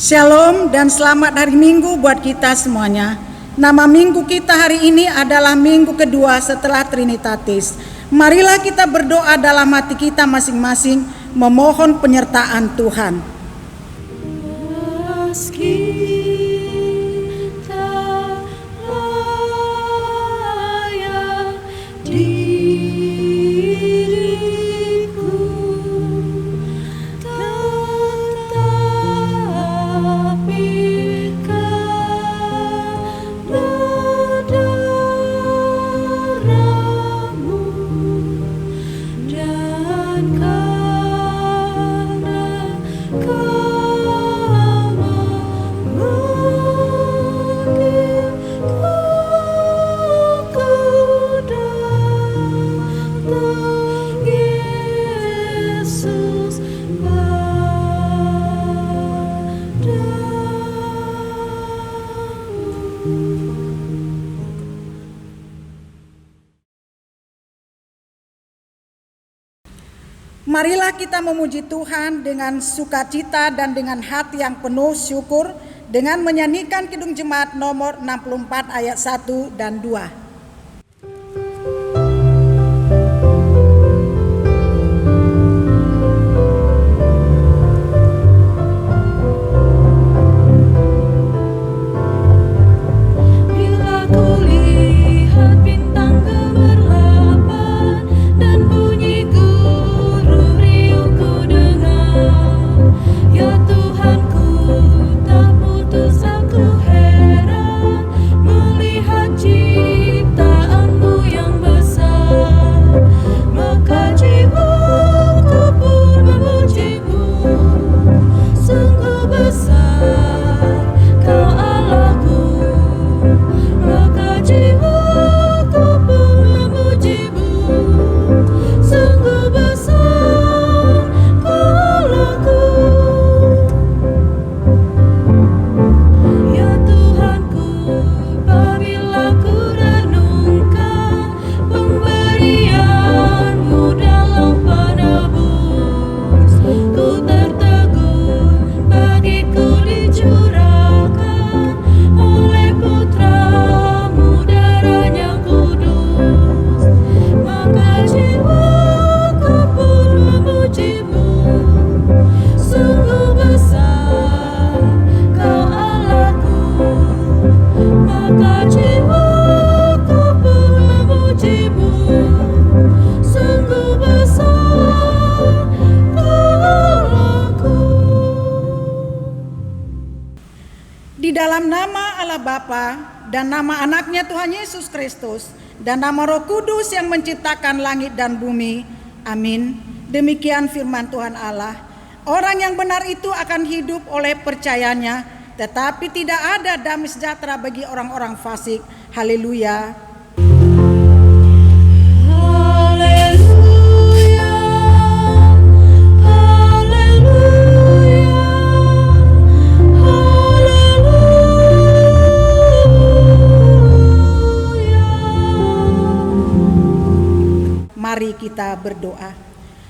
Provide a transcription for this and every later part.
Shalom dan selamat hari Minggu buat kita semuanya. Nama minggu kita hari ini adalah minggu kedua setelah Trinitatis. Marilah kita berdoa dalam hati kita masing-masing, memohon penyertaan Tuhan. Marilah kita memuji Tuhan dengan sukacita dan dengan hati yang penuh syukur dengan menyanyikan Kidung Jemaat nomor 64 ayat 1 dan 2. Di dalam nama Allah Bapa dan nama anaknya Tuhan Yesus Kristus dan nama Roh Kudus yang menciptakan langit dan bumi. Amin. Demikian firman Tuhan Allah. Orang yang benar itu akan hidup oleh percayanya, tetapi tidak ada damai sejahtera bagi orang-orang fasik. Haleluya. Mari kita berdoa.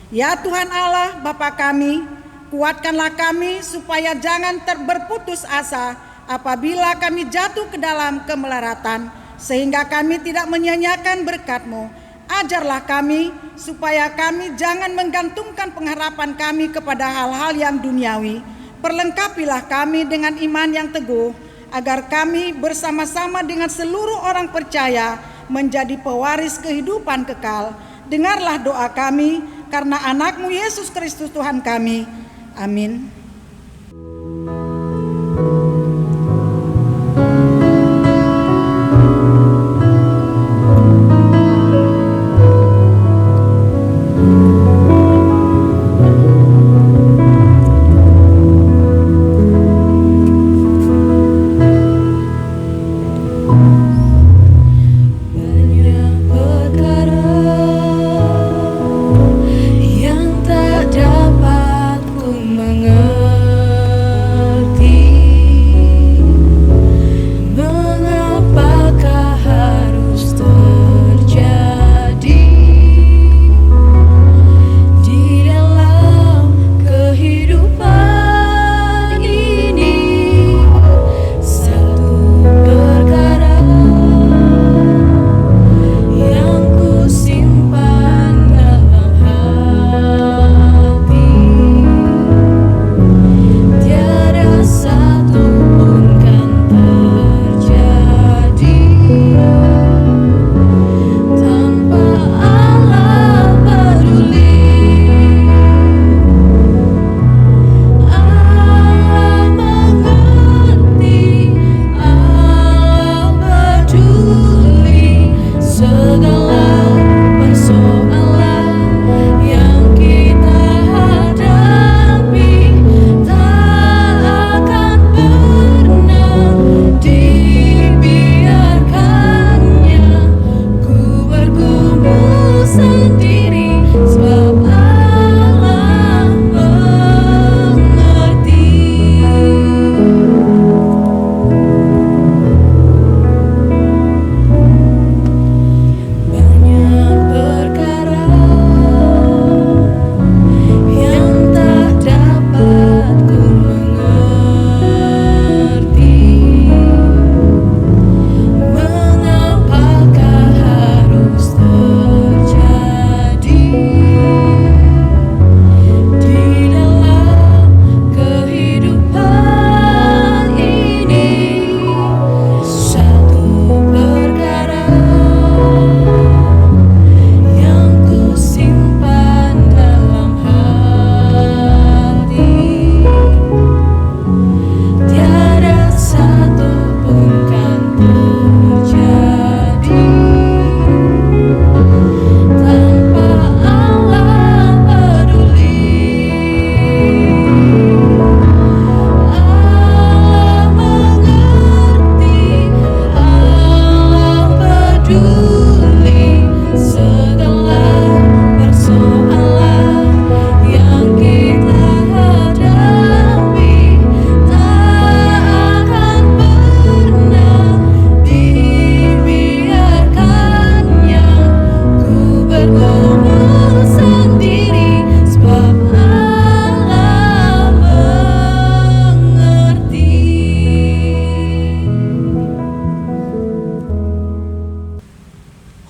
Ya Tuhan Allah, Bapa kami, kuatkanlah kami supaya jangan berputus asa apabila kami jatuh ke dalam kemelaratan, sehingga kami tidak menyia-nyiakan berkat-Mu. Ajarlah kami supaya kami jangan menggantungkan pengharapan kami kepada hal-hal yang duniawi. Perlengkapilah kami dengan iman yang teguh, agar kami bersama-sama dengan seluruh orang percaya menjadi pewaris kehidupan kekal. Dengarlah doa kami karena anak-Mu Yesus Kristus Tuhan kami. Amin. Yang tak dapat ku mengerti.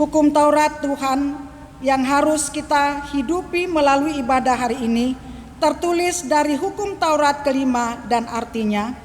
Hukum Taurat Tuhan yang harus kita hidupi melalui ibadah hari ini tertulis dari hukum Taurat kelima dan artinya,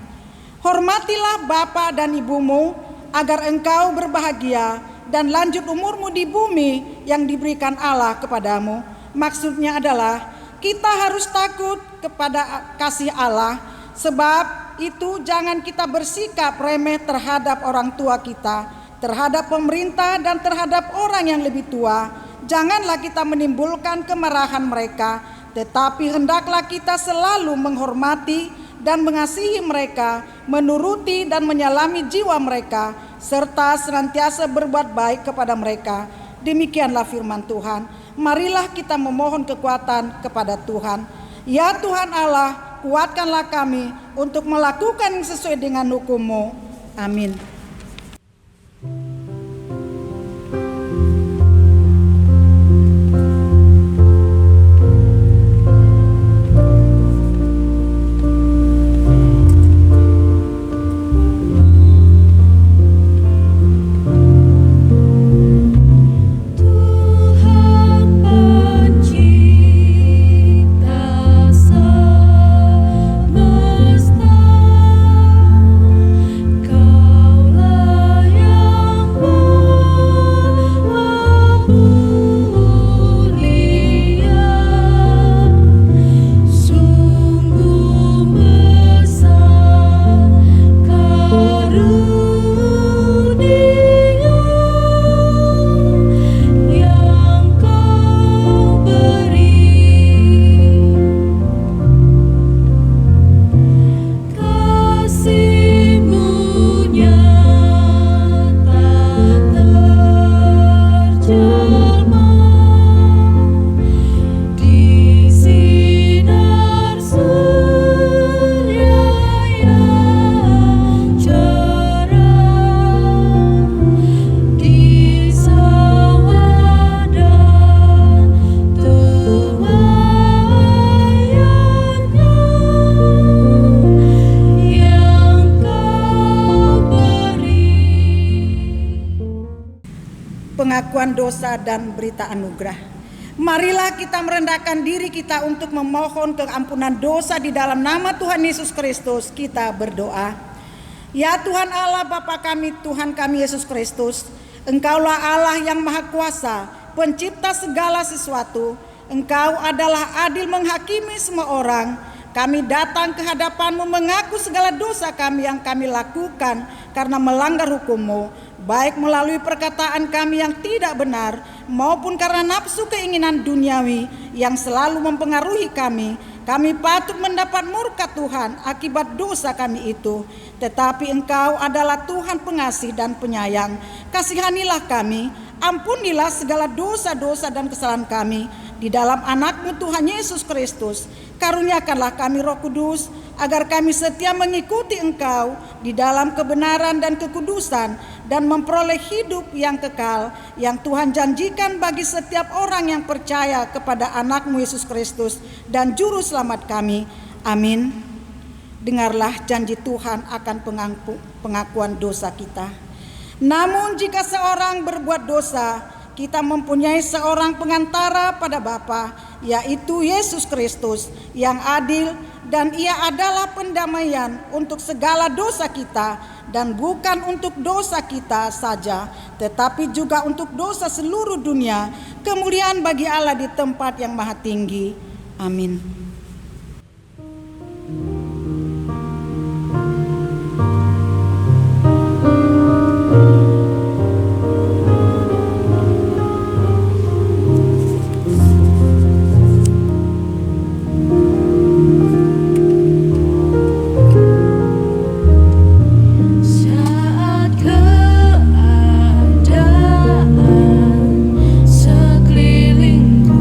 hormatilah bapa dan ibumu agar engkau berbahagia dan lanjut umurmu di bumi yang diberikan Allah kepadamu. Maksudnya adalah kita harus takut kepada kasih Allah, sebab itu jangan kita bersikap remeh terhadap orang tua kita, terhadap pemerintah dan terhadap orang yang lebih tua. Janganlah kita menimbulkan kemarahan mereka, tetapi hendaklah kita selalu menghormati dan mengasihi mereka, menuruti dan menyalami jiwa mereka, serta senantiasa berbuat baik kepada mereka. Demikianlah firman Tuhan. Marilah kita memohon kekuatan kepada Tuhan. Ya Tuhan Allah, kuatkanlah kami untuk melakukan yang sesuai dengan hukum-Mu. Amin. Pengakuan dosa dan berita anugerah. Marilah kita merendahkan diri kita untuk memohon keampunan dosa di dalam nama Tuhan Yesus Kristus. Kita berdoa. Ya Tuhan Allah Bapa kami, Tuhan kami Yesus Kristus, Engkaulah Allah yang Maha Kuasa, pencipta segala sesuatu. Engkau adalah adil menghakimi semua orang. Kami datang ke hadapan-Mu mengaku segala dosa kami yang kami lakukan karena melanggar hukum-Mu, baik melalui perkataan kami yang tidak benar maupun karena nafsu keinginan duniawi yang selalu mempengaruhi kami. Kami patut mendapat murka Tuhan akibat dosa kami itu. Tetapi Engkau adalah Tuhan pengasih dan penyayang. Kasihanilah kami, ampunilah segala dosa-dosa dan kesalahan kami di dalam anak-Mu Tuhan Yesus Kristus. Karuniakanlah kami Roh Kudus, agar kami setia mengikuti Engkau di dalam kebenaran dan kekudusan, dan memperoleh hidup yang kekal yang Tuhan janjikan bagi setiap orang yang percaya kepada anak-Mu Yesus Kristus dan Juru Selamat kami. Amin. Dengarlah janji Tuhan akan pengakuan dosa kita. Namun jika seorang berbuat dosa, kita mempunyai seorang pengantara pada Bapa, yaitu Yesus Kristus yang adil, dan Ia adalah pendamaian untuk segala dosa kita, dan bukan untuk dosa kita saja, tetapi juga untuk dosa seluruh dunia. Kemuliaan bagi Allah di tempat yang maha tinggi. Amin. Sekelilingku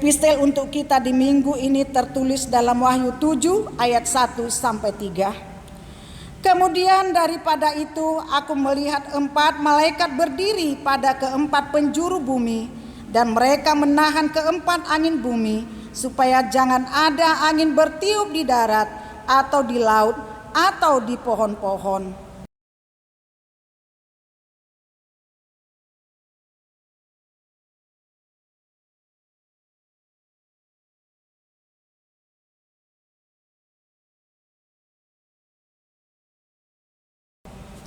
Epistel untuk kita di minggu ini tertulis dalam Wahyu 7 ayat 1 sampai 3. Kemudian daripada itu aku melihat 4 malaikat berdiri pada keempat penjuru bumi, dan mereka menahan keempat angin bumi, supaya jangan ada angin bertiup di darat atau di laut atau di pohon-pohon.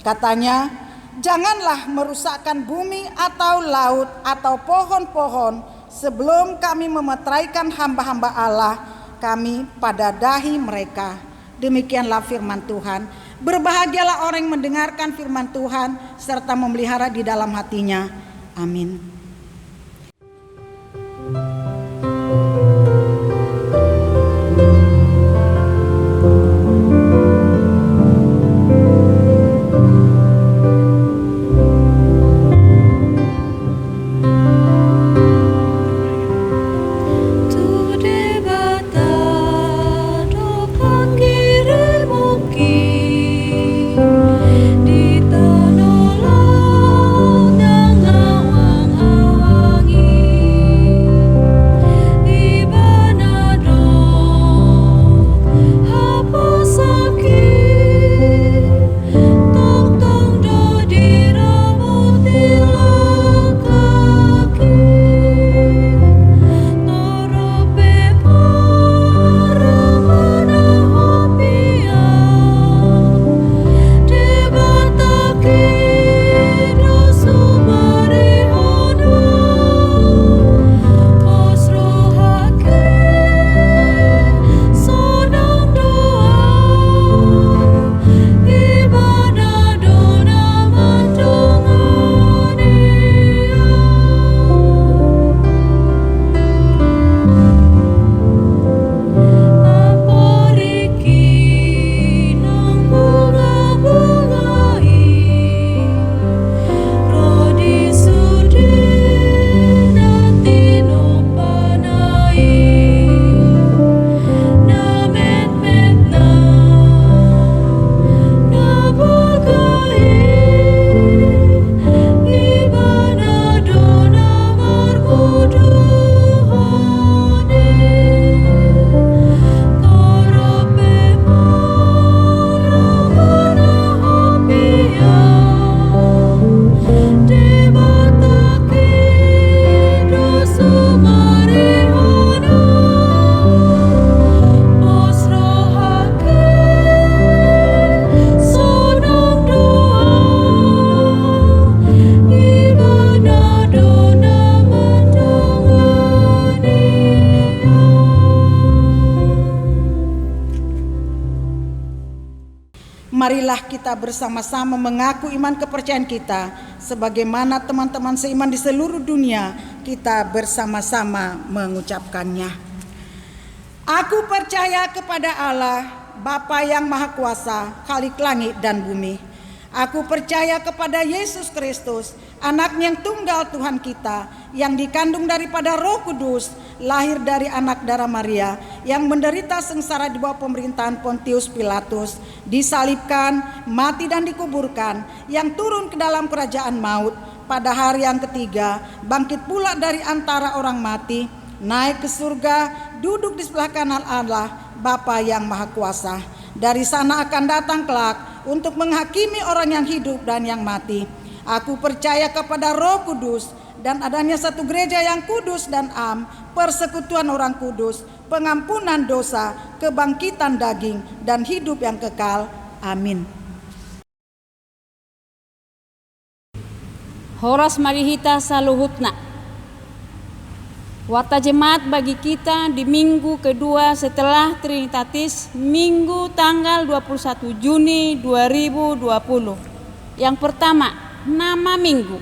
Katanya, janganlah merusakkan bumi atau laut atau pohon-pohon sebelum kami memeteraikan hamba-hamba Allah kami pada dahi mereka. Demikianlah firman Tuhan. Berbahagialah orang yang mendengarkan firman Tuhan serta memelihara di dalam hatinya. Amin. Marilah kita bersama-sama mengaku iman kepercayaan kita, sebagaimana teman-teman seiman di seluruh dunia kita bersama-sama mengucapkannya. Aku percaya kepada Allah, Bapa yang Maha Kuasa, Khalik langit dan bumi. Aku percaya kepada Yesus Kristus, Anak-Nya yang tunggal Tuhan kita, yang dikandung daripada Roh Kudus, lahir dari anak darah Maria, yang menderita sengsara di bawah pemerintahan Pontius Pilatus, disalibkan, mati dan dikuburkan, yang turun ke dalam kerajaan maut, pada hari yang ketiga bangkit pula dari antara orang mati, naik ke surga, duduk di sebelah kanan Allah, Bapa yang Maha Kuasa. Dari sana akan datang kelak untuk menghakimi orang yang hidup dan yang mati. Aku percaya kepada Roh Kudus dan adanya satu gereja yang kudus dan am, persekutuan orang kudus, pengampunan dosa, kebangkitan daging, dan hidup yang kekal. Amin. Horas marihita saluhutna. Warta jemaat bagi kita di minggu kedua setelah Trinitatis, minggu tanggal 21 Juni 2020. Yang pertama, nama minggu.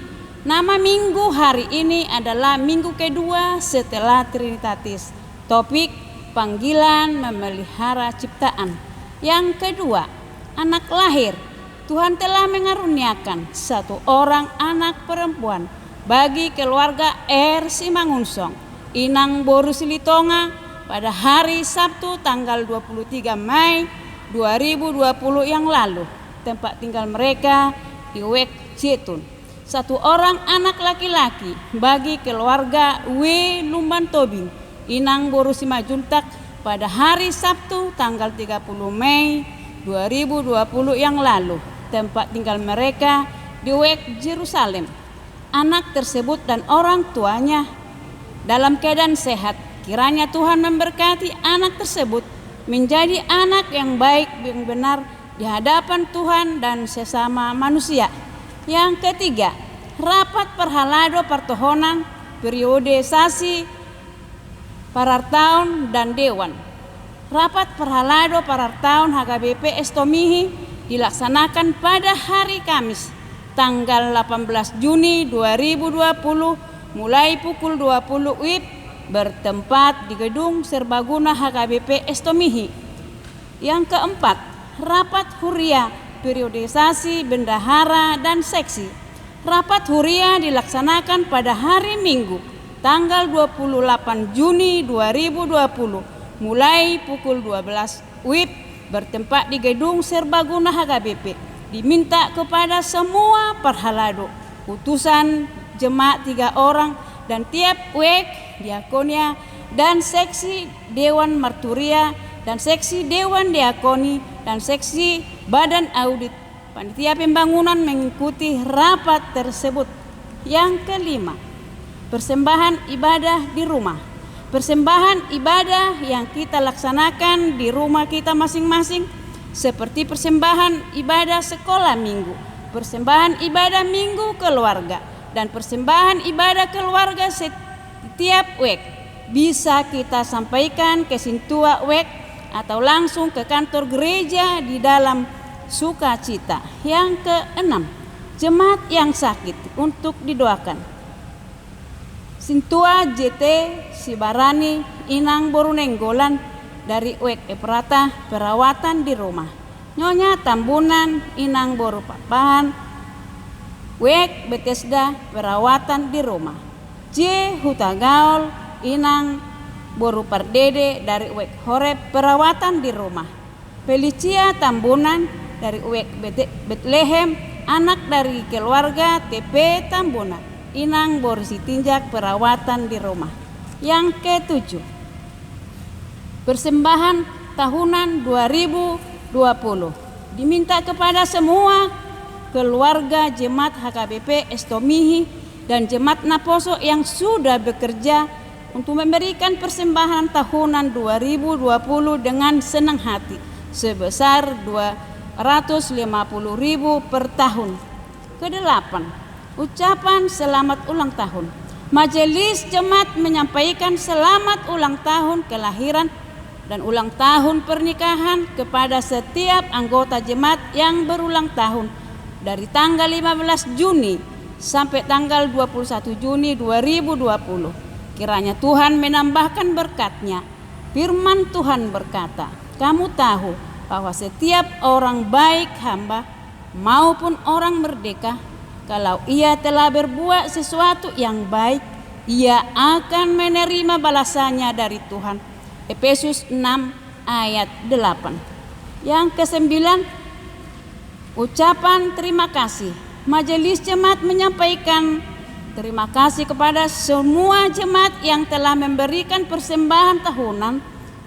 Nama minggu hari ini adalah minggu kedua setelah Trinitatis. Topik, panggilan memelihara ciptaan. Yang kedua, anak lahir. Tuhan telah mengaruniakan satu orang anak perempuan bagi keluarga R. Simangunsong. Inang Boru Silitonga pada hari Sabtu tanggal 23 Mei 2020 yang lalu. Tempat tinggal mereka di Wek Jetun. 1 orang anak laki-laki bagi keluarga W. Lumban Tobing, Inang Boru Simajuntak pada hari Sabtu tanggal 30 Mei 2020 yang lalu. Tempat tinggal mereka di Wek Jerusalem. Anak tersebut dan orang tuanya dalam keadaan sehat. Kiranya Tuhan memberkati anak tersebut menjadi anak yang baik, yang benar di hadapan Tuhan dan sesama manusia. Yang ketiga, rapat perhalado pertohonan periodisasi parartaun dan dewan. Rapat perhalado parartaun HKBP Estomihi dilaksanakan pada hari Kamis tanggal 18 Juni 2020 mulai pukul 20 WIB bertempat di Gedung Serbaguna HKBP Estomihi. Yang keempat, rapat huria periodisasi bendahara dan seksi. Rapat huria dilaksanakan pada hari Minggu tanggal 28 Juni 2020 mulai pukul 12 WIB bertempat di Gedung Serbaguna HKBP. Diminta kepada semua perhalado, utusan jemaat 3 orang dan tiap wek diakonia dan seksi dewan marturia dan seksi dewan diakoni dan seksi badan audit panitia pembangunan mengikuti rapat tersebut. Yang kelima, persembahan ibadah di rumah. Persembahan ibadah yang kita laksanakan di rumah kita masing-masing seperti persembahan ibadah sekolah minggu, persembahan ibadah minggu keluarga, dan persembahan ibadah keluarga setiap wek bisa kita sampaikan ke Sintua Wek atau langsung ke kantor gereja di dalam sukacita. Yang keenam, jemaat yang sakit untuk didoakan. Sintua JT Sibarani Inang Boru Nenggolan dari Wek Eprata perawatan di rumah. Nyonya Tambunan Inang Boru Papahan Wek Bethesda perawatan di rumah. J. Hutagaul Inang Boru Pardede dari Wek Horeb perawatan di rumah. Felicia Tambunan dari Wek Bethlehem anak dari keluarga TP Tambunan Inang Boru Sitinjak perawatan di rumah. Yang ketujuh, persembahan tahunan 2020 diminta kepada semua keluarga jemaat HKBP Estomihi dan jemaat Naposo yang sudah bekerja untuk memberikan persembahan tahunan 2020 dengan senang hati sebesar 250.000 per tahun. Kedelapan, ucapan selamat ulang tahun. Majelis Jemaat menyampaikan selamat ulang tahun kelahiran dan ulang tahun pernikahan kepada setiap anggota jemaat yang berulang tahun dari tanggal 15 Juni sampai tanggal 21 Juni 2020. Kiranya Tuhan menambahkan berkat-Nya. Firman Tuhan berkata, kamu tahu bahwa setiap orang baik hamba maupun orang merdeka, kalau ia telah berbuat sesuatu yang baik, ia akan menerima balasannya dari Tuhan. Efesus 6 ayat 8. Yang kesembilan, ucapan terima kasih. Majelis Jemaat menyampaikan terima kasih kepada semua jemaat yang telah memberikan persembahan tahunan,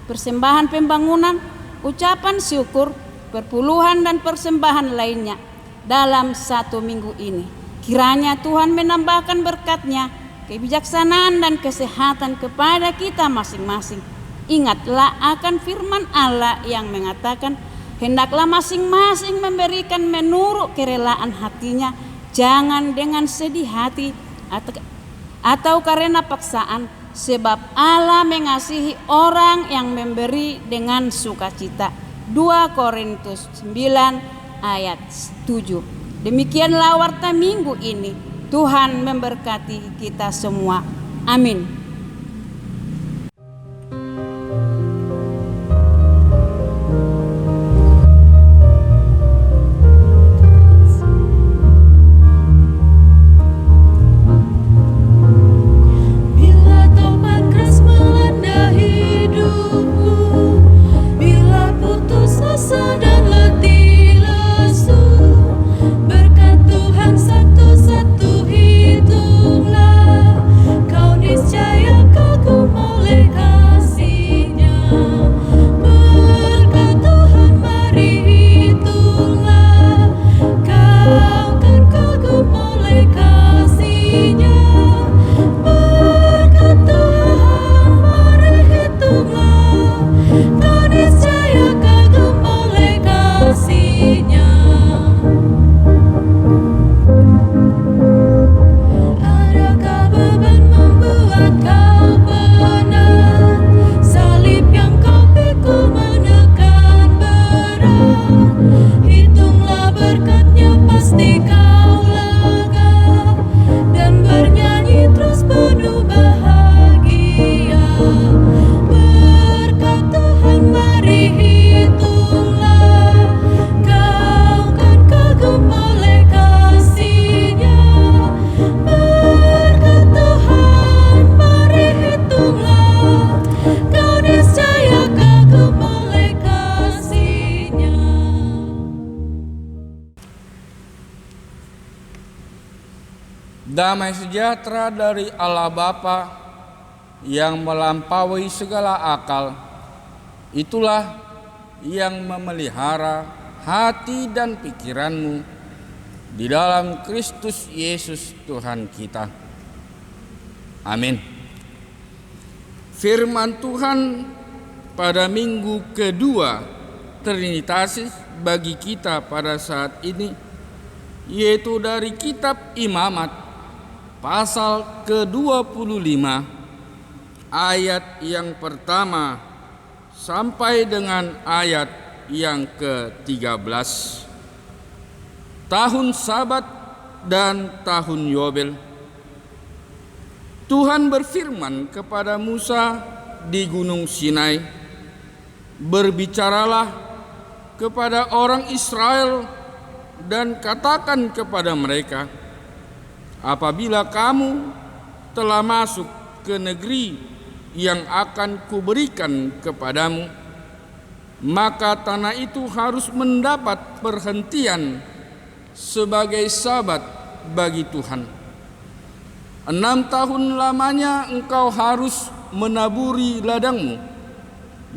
persembahan pembangunan, ucapan syukur, perpuluhan dan persembahan lainnya dalam 1 minggu ini. Kiranya Tuhan menambahkan berkat-Nya, kebijaksanaan dan kesehatan kepada kita masing-masing. Ingatlah akan firman Allah yang mengatakan, hendaklah masing-masing memberikan menurut kerelaan hatinya, jangan dengan sedih hati atau karena paksaan, sebab Allah mengasihi orang yang memberi dengan sukacita. 2 Korintus 9 ayat 7. Demikianlah warta minggu ini. Tuhan memberkati kita semua. Amin. Bila tombak Damai sejahtera dari Allah Bapa yang melampaui segala akal, itulah yang memelihara hati dan pikiranmu di dalam Kristus Yesus Tuhan kita. Amin. Firman Tuhan pada minggu kedua Trinitatis bagi kita pada saat ini, yaitu dari kitab Imamat pasal ke-25 ayat yang pertama sampai dengan ayat yang ke-13. Tahun Sabat dan tahun Yobel. Tuhan berfirman kepada Musa di Gunung Sinai, "Berbicaralah kepada orang Israel dan katakan kepada mereka, apabila kamu telah masuk ke negeri yang akan kuberikan kepadamu, maka tanah itu harus mendapat perhentian sebagai sabat bagi Tuhan. 6 tahun lamanya engkau harus menaburi ladangmu,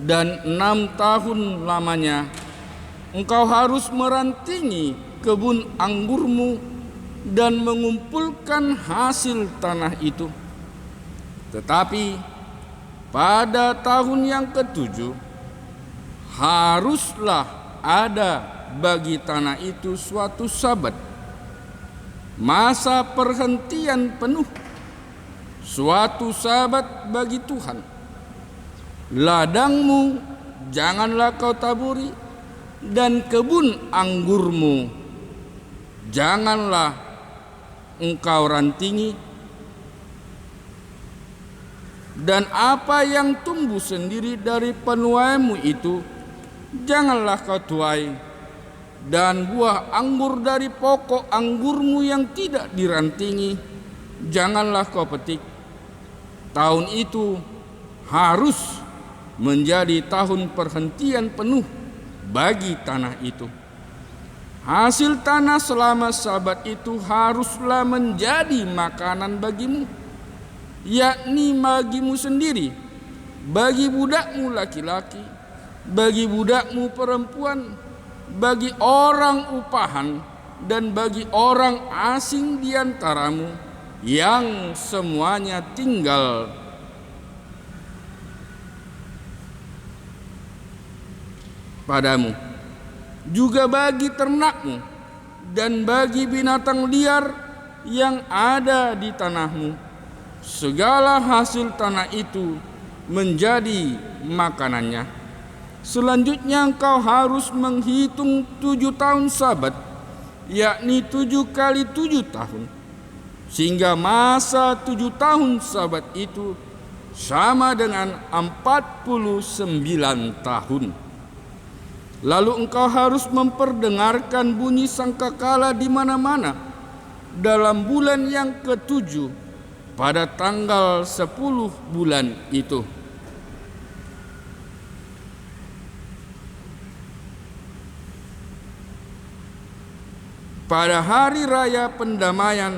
dan 6 tahun lamanya engkau harus merantingi kebun anggurmu dan mengumpulkan hasil tanah itu. Tetapi pada tahun yang ke-7 haruslah ada bagi tanah itu suatu sabat, masa perhentian penuh, suatu sabat bagi Tuhan. Ladangmu janganlah kau taburi, dan kebun anggurmu janganlah engkau rantingi, dan apa yang tumbuh sendiri dari penuaimu itu janganlah kau tuai, dan buah anggur dari pokok anggurmu yang tidak dirantingi janganlah kau petik. Tahun itu harus menjadi tahun perhentian penuh bagi tanah itu. Hasil tanah selama sabat itu haruslah menjadi makanan bagimu, yakni bagimu sendiri, bagi budakmu laki-laki, bagi budakmu perempuan, bagi orang upahan, dan bagi orang asing di antaramu yang semuanya tinggal padamu, juga bagi ternakmu dan bagi binatang liar yang ada di tanahmu. Segala hasil tanah itu menjadi makanannya. Selanjutnya engkau harus menghitung 7 tahun sabat, yakni 7 kali 7 tahun, sehingga masa 7 tahun sabat itu sama dengan 49 tahun. Lalu engkau harus memperdengarkan bunyi sangkakala di mana-mana dalam bulan yang ke-7 pada tanggal 10 bulan itu. Pada hari raya pendamaian,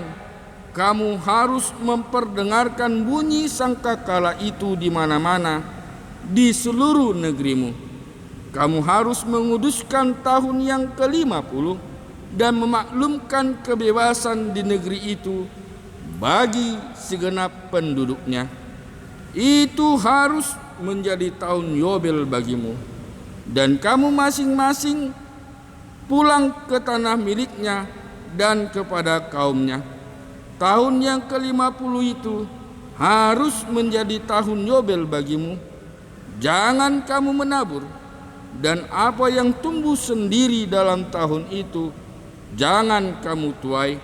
kamu harus memperdengarkan bunyi sangkakala itu di mana-mana di seluruh negerimu. Kamu harus menguduskan tahun yang ke-50 dan memaklumkan kebebasan di negeri itu bagi segenap penduduknya. Itu harus menjadi tahun Yobel bagimu, dan kamu masing-masing pulang ke tanah miliknya dan kepada kaumnya. Tahun yang ke-50 itu harus menjadi tahun Yobel bagimu. Jangan kamu menabur, dan apa yang tumbuh sendiri dalam tahun itu jangan kamu tuai,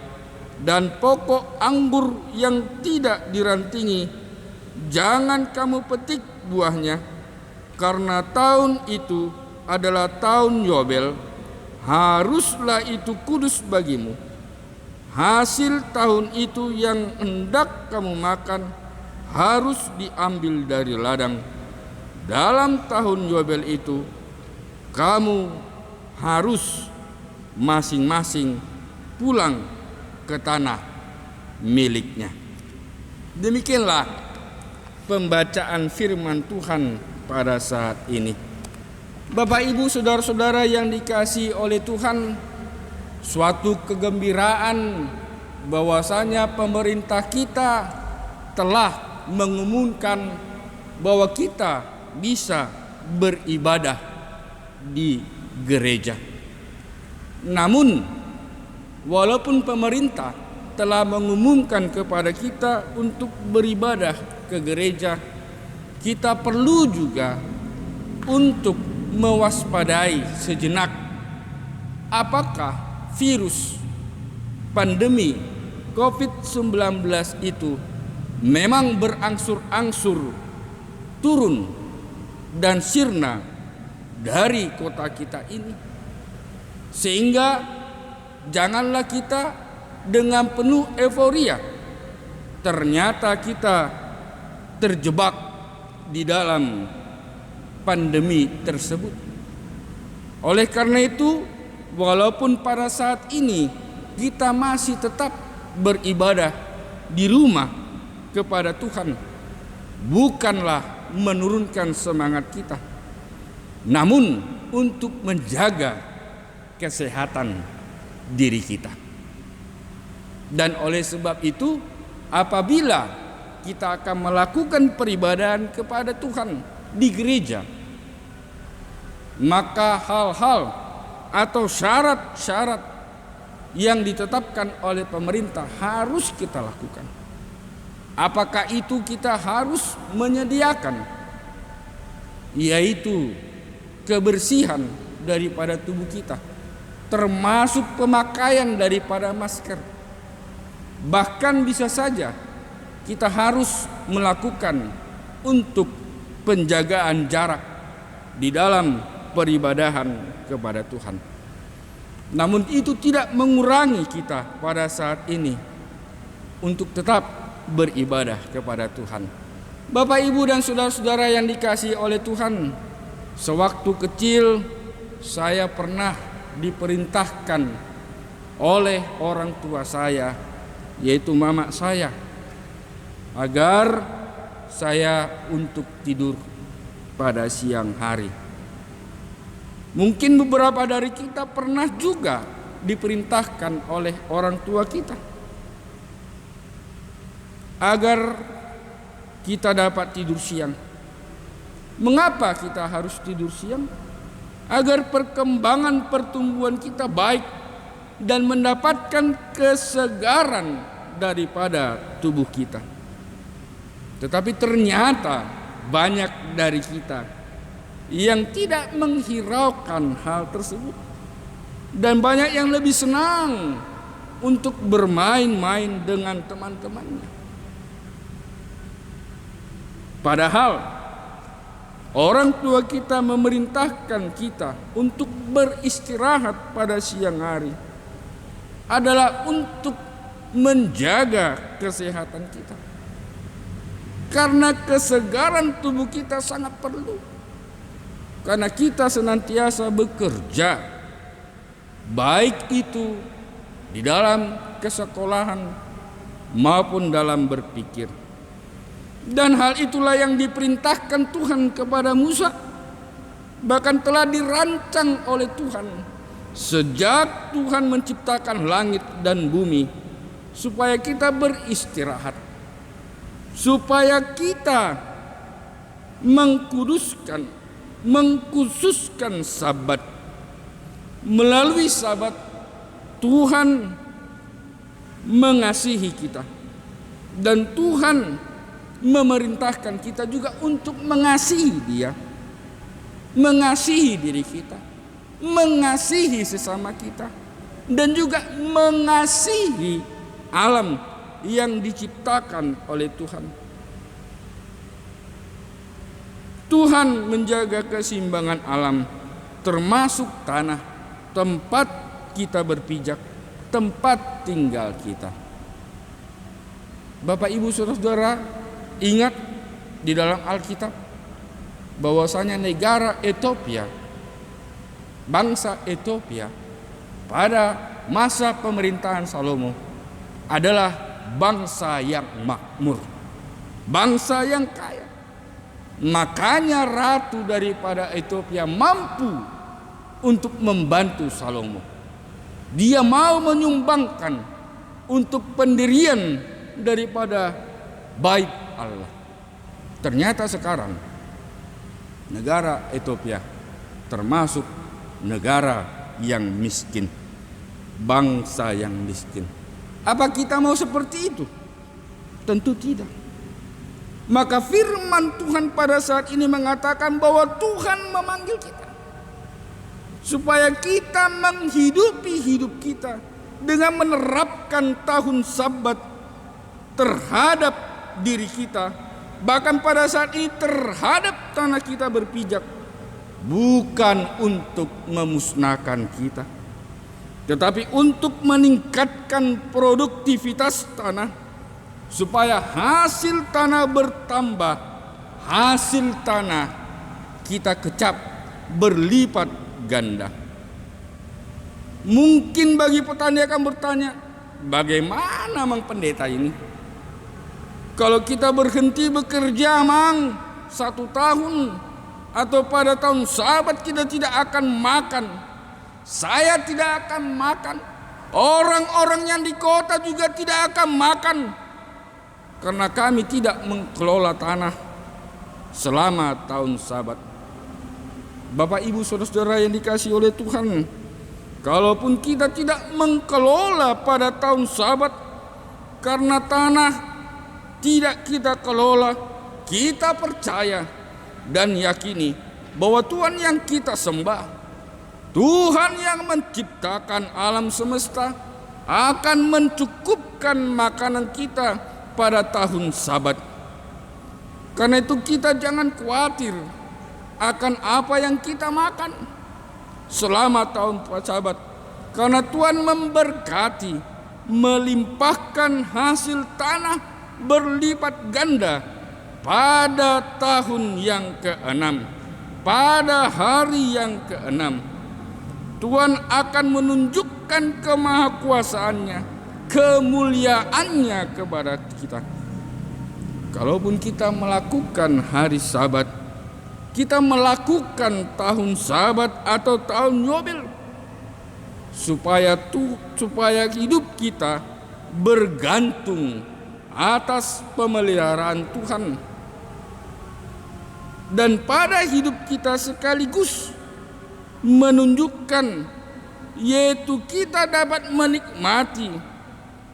dan pokok anggur yang tidak dirantingi jangan kamu petik buahnya, karena tahun itu adalah tahun Yobel. Haruslah itu kudus bagimu. Hasil tahun itu yang hendak kamu makan harus diambil dari ladang. Dalam tahun Yobel itu kamu harus masing-masing pulang ke tanah miliknya. Demikianlah pembacaan firman Tuhan pada saat ini. Bapak, Ibu, saudara-saudara yang dikasihi oleh Tuhan, suatu kegembiraan bahwasanya pemerintah kita telah mengumumkan bahwa kita bisa beribadah di gereja. Namun, walaupun pemerintah telah mengumumkan kepada kita untuk beribadah ke gereja, kita perlu juga untuk mewaspadai sejenak apakah virus pandemi COVID-19 itu memang berangsur-angsur turun dan sirna dari kota kita ini, sehingga janganlah kita dengan penuh euforia ternyata kita terjebak di dalam pandemi tersebut. Oleh karena itu, walaupun pada saat ini kita masih tetap beribadah di rumah kepada Tuhan, bukanlah menurunkan semangat kita, namun untuk menjaga kesehatan diri kita. Dan oleh sebab itu, apabila kita akan melakukan peribadahan kepada Tuhan di gereja, maka hal-hal atau syarat-syarat yang ditetapkan oleh pemerintah harus kita lakukan. Apakah itu kita harus menyediakan, yaitu kebersihan daripada tubuh kita, termasuk pemakaian daripada masker. Bahkan bisa saja kita harus melakukan untuk penjagaan jarak di dalam peribadahan kepada Tuhan. Namun itu tidak mengurangi kita pada saat ini untuk tetap beribadah kepada Tuhan. Bapak, Ibu, dan saudara-saudara yang dikasihi oleh Tuhan, sewaktu kecil saya pernah diperintahkan oleh orang tua saya, yaitu mama saya, agar saya untuk tidur pada siang hari. Mungkin beberapa dari kita pernah juga diperintahkan oleh orang tua kita agar kita dapat tidur siang. Mengapa kita harus tidur siang? Agar perkembangan pertumbuhan kita baik dan mendapatkan kesegaran daripada tubuh kita. Tetapi ternyata banyak dari kita yang tidak menghiraukan hal tersebut, dan banyak yang lebih senang untuk bermain-main dengan teman-temannya. Padahal orang tua kita memerintahkan kita untuk beristirahat pada siang hari adalah untuk menjaga kesehatan kita, karena kesegaran tubuh kita sangat perlu. Karena kita senantiasa bekerja, baik itu di dalam kesekolahan maupun dalam berpikir. Dan hal itulah yang diperintahkan Tuhan kepada Musa, bahkan telah dirancang oleh Tuhan sejak Tuhan menciptakan langit dan bumi, supaya kita beristirahat, supaya kita mengkhususkan Sabat. Melalui Sabat, Tuhan mengasihi kita, dan Tuhan memerintahkan kita juga untuk mengasihi Dia, mengasihi diri kita, mengasihi sesama kita, dan juga mengasihi alam yang diciptakan oleh Tuhan. Tuhan menjaga keseimbangan alam, termasuk tanah tempat kita berpijak, tempat tinggal kita. Bapak, Ibu, saudara-saudara, ingat di dalam Alkitab bahwasanya negara Ethiopia, bangsa Ethiopia pada masa pemerintahan Salomo adalah bangsa yang makmur, bangsa yang kaya. Makanya ratu daripada Ethiopia mampu untuk membantu Salomo. Dia mau menyumbangkan untuk pendirian daripada bait Allah. Ternyata sekarang negara Ethiopia termasuk negara yang miskin, bangsa yang miskin. Apa kita mau seperti itu? Tentu tidak. Maka firman Tuhan pada saat ini mengatakan bahwa Tuhan memanggil kita supaya kita menghidupi hidup kita dengan menerapkan tahun Sabat terhadap diri kita, bahkan pada saat ini terhadap tanah kita berpijak, bukan untuk memusnahkan kita, tetapi untuk meningkatkan produktivitas tanah, supaya hasil tanah bertambah, hasil tanah kita kecap berlipat ganda. Mungkin bagi petani akan bertanya, bagaimana Mang Pendeta ini? Kalau kita berhenti bekerja Mang 1 tahun, atau pada tahun Sabat kita tidak akan makan, saya tidak akan makan, orang-orang yang di kota juga tidak akan makan, karena kami tidak mengelola tanah selama tahun Sabat. Bapak Ibu saudara-saudara yang dikasihi oleh Tuhan, kalaupun kita tidak mengelola pada tahun Sabat karena tanah tidak kita kelola, kita percaya dan yakini bahwa Tuhan yang kita sembah, Tuhan yang menciptakan alam semesta, akan mencukupkan makanan kita pada tahun Sabat. Karena itu kita jangan khawatir akan apa yang kita makan selama tahun Sabat, karena Tuhan memberkati, melimpahkan hasil tanah berlipat ganda pada tahun yang ke-6, pada hari yang ke-6. Tuhan akan menunjukkan kemahakuasaannya, kemuliaannya kepada kita. Kalaupun kita melakukan hari Sabat, kita melakukan tahun Sabat atau tahun Yobel, supaya hidup kita bergantung atas pemeliharaan Tuhan, dan pada hidup kita sekaligus menunjukkan, yaitu kita dapat menikmati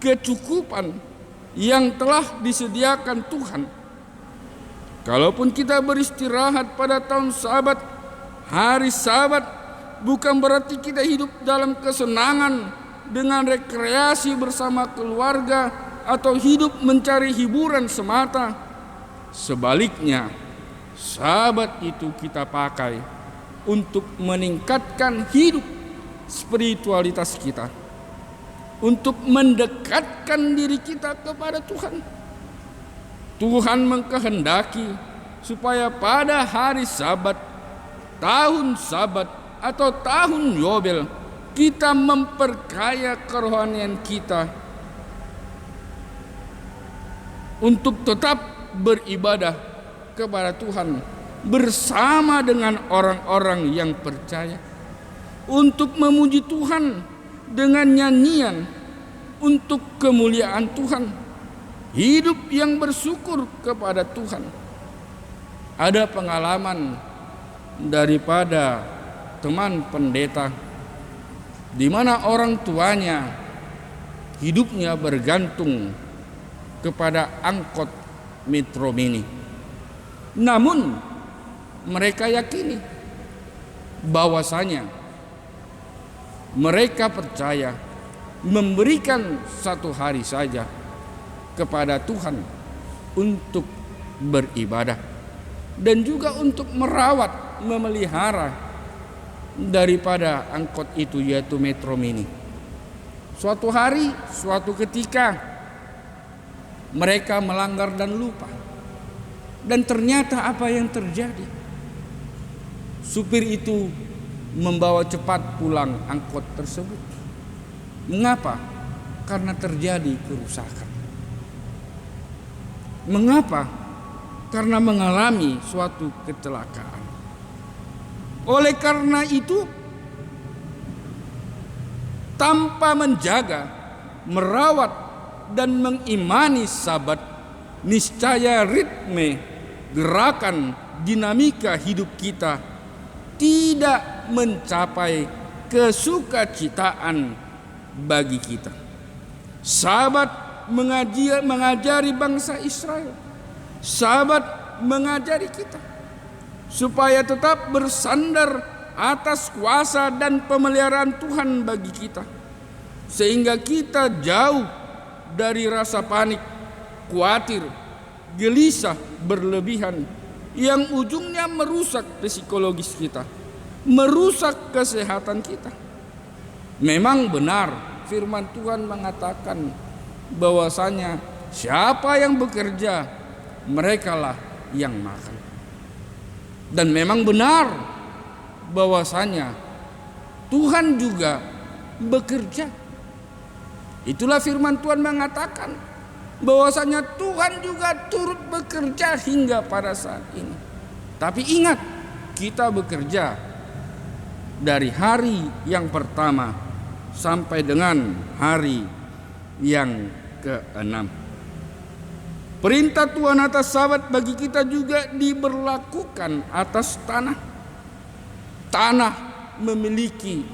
kecukupan yang telah disediakan Tuhan. Kalaupun kita beristirahat pada tahun Sabat, hari Sabat, bukan berarti kita hidup dalam kesenangan dengan rekreasi bersama keluarga atau hidup mencari hiburan semata. Sebaliknya, Sabat itu kita pakai untuk meningkatkan hidup spiritualitas kita, untuk mendekatkan diri kita kepada Tuhan. Tuhan mengkehendaki supaya pada hari Sabat, tahun Sabat atau tahun Yobel, kita memperkaya kerohanian kita untuk tetap beribadah kepada Tuhan bersama dengan orang-orang yang percaya, untuk memuji Tuhan dengan nyanyian untuk kemuliaan Tuhan, hidup yang bersyukur kepada Tuhan. Ada pengalaman daripada teman pendeta di mana orang tuanya hidupnya bergantung kepada angkot Metro Mini. Namun mereka yakini bahwasanya mereka percaya memberikan 1 hari saja kepada Tuhan untuk beribadah dan juga untuk merawat, memelihara daripada angkot itu, yaitu Metro Mini. Suatu hari, suatu ketika mereka melanggar dan lupa. Dan ternyata apa yang terjadi? Supir itu membawa cepat pulang angkot tersebut. Mengapa? Karena terjadi kerusakan. Mengapa? Karena mengalami suatu kecelakaan. Oleh karena itu, tanpa menjaga, merawat, dan mengimani Sabat, niscaya ritme, gerakan, dinamika hidup kita tidak mencapai kesukacitaan bagi kita. Sabat mengajari bangsa Israel, Sabat mengajari kita supaya tetap bersandar atas kuasa dan pemeliharaan Tuhan bagi kita, sehingga kita jauh dari rasa panik, khawatir, gelisah berlebihan yang ujungnya merusak psikologis kita, merusak kesehatan kita. Memang benar firman Tuhan mengatakan bahwasanya siapa yang bekerja, merekalah yang makan. Dan memang benar bahwasanya Tuhan juga bekerja. Itulah firman Tuhan mengatakan bahwasanya Tuhan juga turut bekerja hingga pada saat ini. Tapi ingat, kita bekerja dari hari yang pertama sampai dengan hari yang ke-6. Perintah Tuhan atas Sabat bagi kita juga diberlakukan atas tanah. Tanah memiliki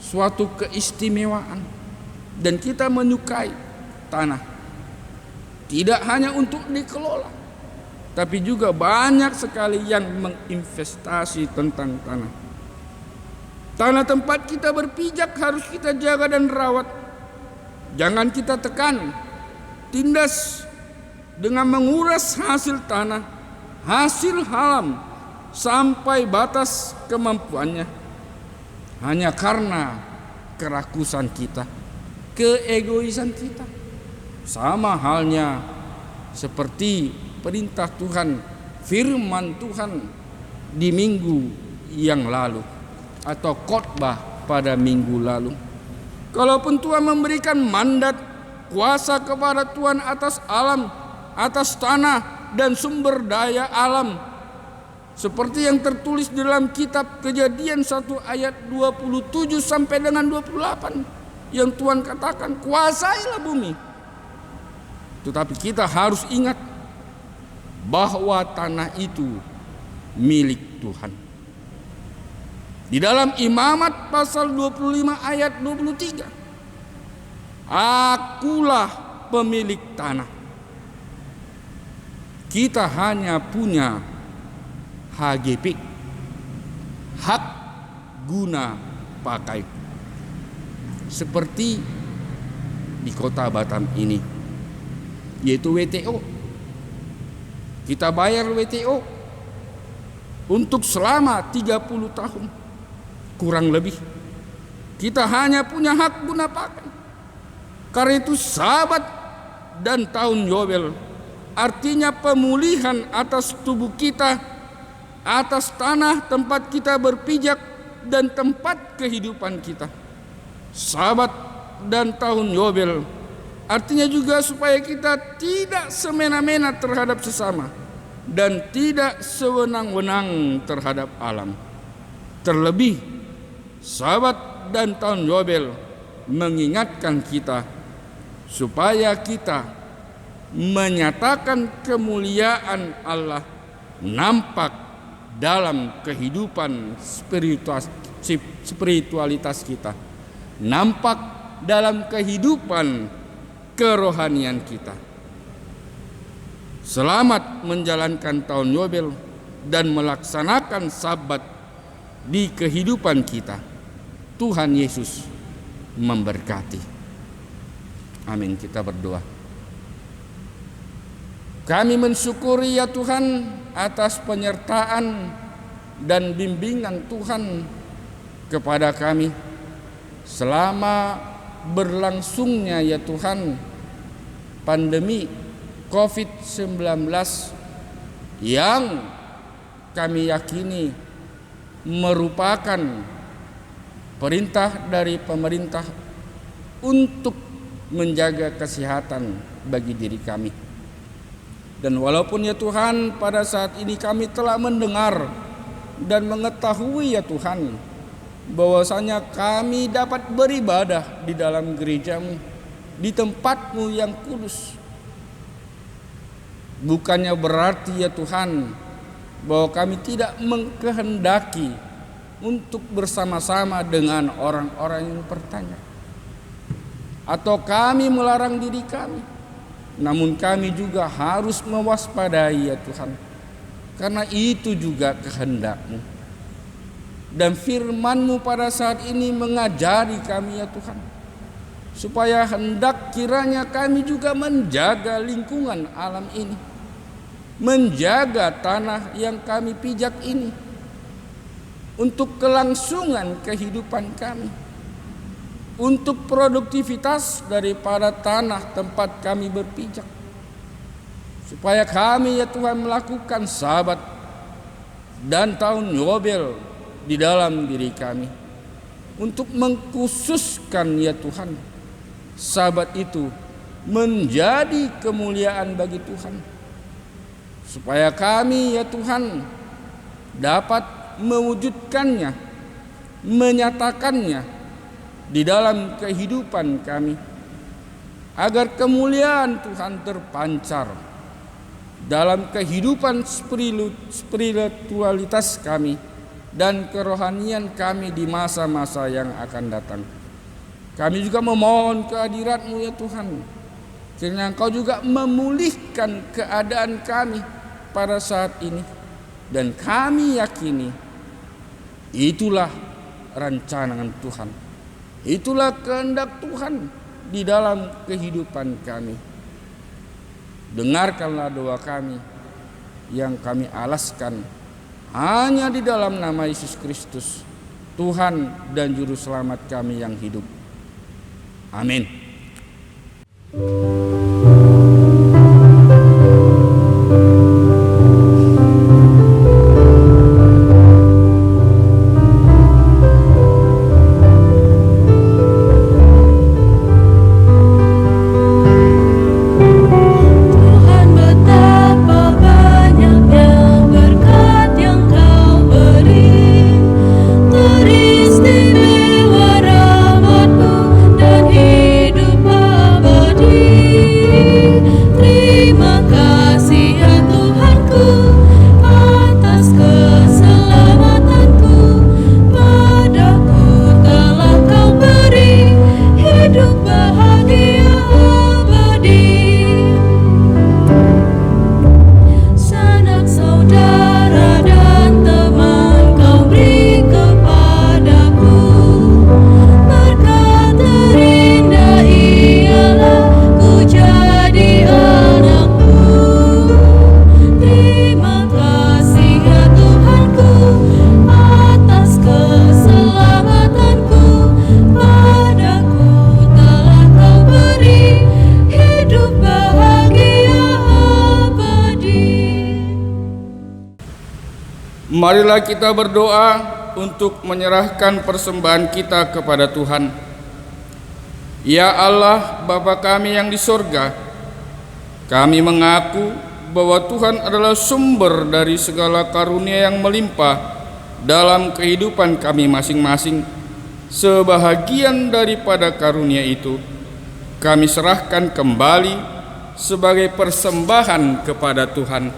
suatu keistimewaan dan kita menyukai tanah. Tidak hanya untuk dikelola, tapi juga banyak sekali yang menginvestasi tentang tanah. Tanah tempat kita berpijak harus kita jaga dan rawat. Jangan kita tekan, tindas dengan menguras hasil tanah, hasil alam sampai batas kemampuannya, hanya karena kerakusan kita, keegoisan kita. Sama halnya seperti perintah Tuhan, firman Tuhan di minggu yang lalu atau khotbah pada minggu lalu. Kalaupun Tuhan memberikan mandat kuasa kepada Tuhan atas alam, atas tanah dan sumber daya alam, seperti yang tertulis di dalam kitab Kejadian 1 ayat 27 sampai dengan 28, yang Tuhan katakan, kuasailah bumi. Tetapi kita harus ingat bahwa tanah itu milik Tuhan. Di dalam Imamat pasal 25 ayat 23, akulah pemilik tanah. Kita hanya punya HGP, hak guna pakai, seperti di kota Batam ini, yaitu WTO. Kita bayar WTO untuk selama 30 tahun kurang lebih. Kita hanya punya hak guna pakai. Karena itu Sabat dan tahun Yobel artinya pemulihan atas tubuh kita, atas tanah tempat kita berpijak dan tempat kehidupan kita. Sabat dan tahun Yobel artinya juga supaya kita tidak semena-mena terhadap sesama dan tidak sewenang-wenang terhadap alam. Terlebih, Sabat dan tahun Yobel mengingatkan kita supaya kita menyatakan kemuliaan Allah nampak dalam kehidupan spiritualitas kita, nampak dalam kehidupan kerohanian kita. Selamat menjalankan tahun Yobel dan melaksanakan Sabat di kehidupan kita. Tuhan Yesus memberkati. Amin. Kita berdoa. Kami mensyukuri ya Tuhan atas penyertaan dan bimbingan Tuhan kepada kami selama berlangsungnya ya Tuhan pandemi COVID-19 yang kami yakini merupakan perintah dari pemerintah untuk menjaga kesehatan bagi diri kami. Dan walaupun ya Tuhan pada saat ini kami telah mendengar dan mengetahui ya Tuhan bahwasanya kami dapat beribadah di dalam gereja-Mu, di tempat-Mu yang kudus. Bukannya berarti ya Tuhan bahwa kami tidak mengkehendaki untuk bersama-sama dengan orang-orang yang bertanya, atau kami melarang diri kami. Namun kami juga harus mewaspadai ya Tuhan, karena itu juga kehendak-Mu. Dan firman-Mu pada saat ini mengajari kami ya Tuhan, supaya hendak kiranya kami juga menjaga lingkungan alam ini, menjaga tanah yang kami pijak ini, untuk kelangsungan kehidupan kami, untuk produktivitas daripada tanah tempat kami berpijak, supaya kami ya Tuhan melakukan sabat dan tahun Yobel di dalam diri kami, untuk mengkhususkan ya Tuhan sabat itu menjadi kemuliaan bagi Tuhan, supaya kami ya Tuhan dapat mewujudkannya, menyatakannya di dalam kehidupan kami, agar kemuliaan Tuhan terpancar dalam kehidupan spiritualitas kami dan kerohanian kami di masa-masa yang akan datang. Kami juga memohon kehadirat-Mu ya Tuhan, kiranya Engkau juga memulihkan keadaan kami pada saat ini, dan kami yakini itulah rancangan Tuhan, itulah kehendak Tuhan di dalam kehidupan kami. Dengarkanlah doa kami yang kami alaskan hanya di dalam nama Yesus Kristus, Tuhan dan Juru Selamat kami yang hidup. Amin. Marilah kita berdoa untuk menyerahkan persembahan kita kepada Tuhan. Ya Allah, Bapa kami yang di sorga, kami mengaku bahwa Tuhan adalah sumber dari segala karunia yang melimpah dalam kehidupan kami masing-masing. Sebahagian daripada karunia itu kami serahkan kembali sebagai persembahan kepada Tuhan.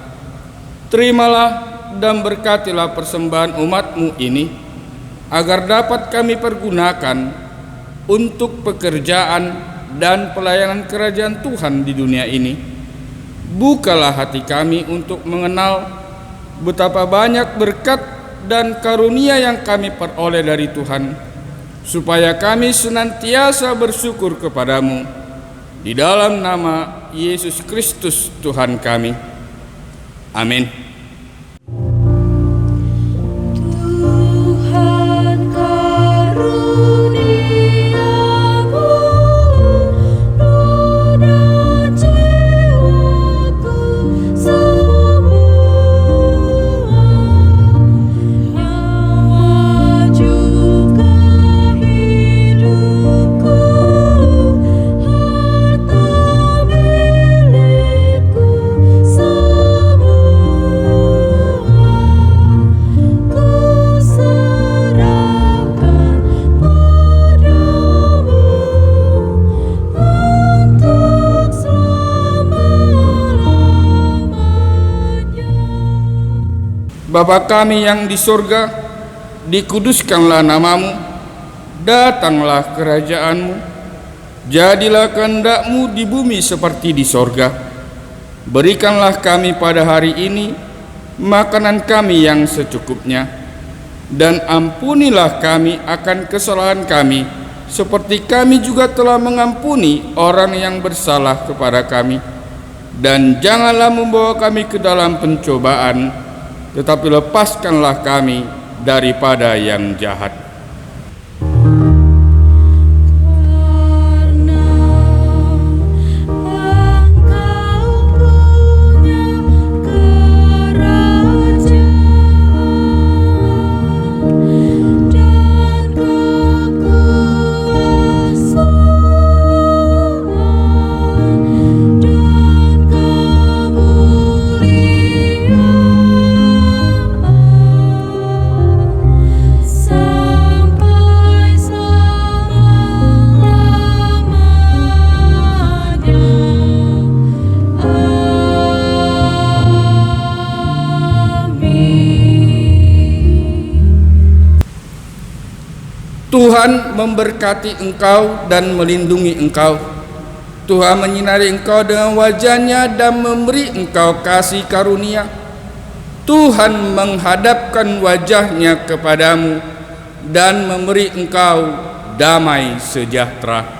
Terimalah dan berkatilah persembahan umat-Mu ini, agar dapat kami pergunakan untuk pekerjaan dan pelayanan kerajaan Tuhan di dunia ini. Bukalah hati kami untuk mengenal betapa banyak berkat dan karunia yang kami peroleh dari Tuhan, supaya kami senantiasa bersyukur kepadamu. Di dalam nama Yesus Kristus Tuhan kami. Amin. So Bapa kami yang di sorga, dikuduskanlah namamu, datanglah kerajaanmu, jadilah kehendak-Mu di bumi seperti di sorga. Berikanlah kami pada hari ini makanan kami yang secukupnya, dan ampunilah kami akan kesalahan kami, seperti kami juga telah mengampuni orang yang bersalah kepada kami. Dan janganlah membawa kami ke dalam pencobaan, tetapi lepaskanlah kami daripada yang jahat. Tuhan memberkati engkau dan melindungi engkau. Tuhan menyinari engkau dengan wajah-Nya dan memberi engkau kasih karunia. Tuhan menghadapkan wajah-Nya kepadamu dan memberi engkau damai sejahtera.